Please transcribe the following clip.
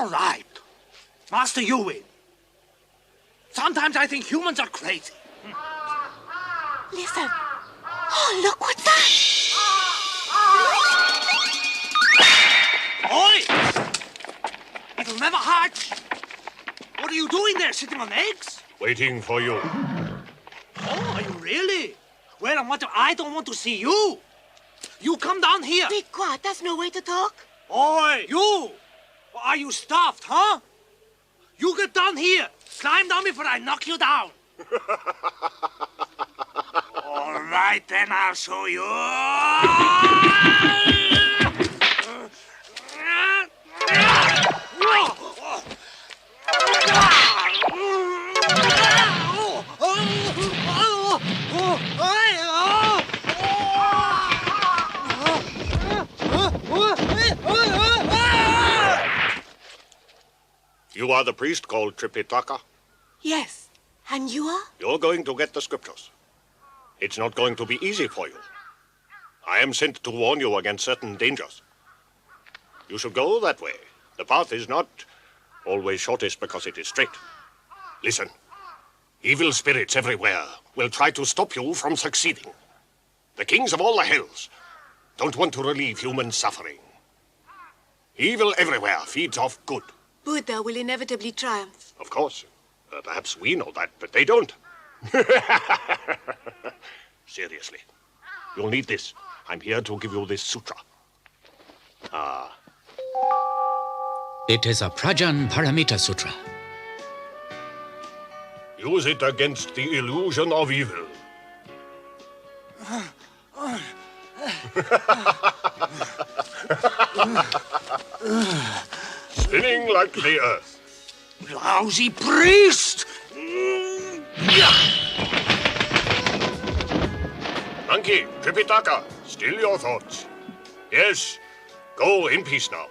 All right. Master, you win. Sometimes I think humans are crazy. Listen. Oh, look what's that? Oi! It'll never hatch. What are you doing there, sitting on eggs? Waiting for you. Oh, are you really? Well, I don't want to see you. You come down here. Be quiet. That's no way to talk. Oi, you! Are you stuffed, huh? You get down here. Climb down before I knock you down. All right, then I'll show you. You are the priest called Tripitaka? Yes. And you are? You're going to get the scriptures. It's not going to be easy for you. I am sent to warn you against certain dangers. You should go that way. The path is not always shortest because it is straight. Listen. Evil spirits everywhere will try to stop you from succeeding. The kings of all the hells don't want to relieve human suffering. Evil everywhere feeds off good. Buddha will inevitably triumph. Of course. Perhaps we know that, but they don't. Seriously. You'll need this. I'm here to give you this sutra. It is a Prajan Paramita Sutra. Use it against the illusion of evil. Spinning like the earth. Lousy priest! Monkey, Tripitaka, still your thoughts. Yes, go in peace now.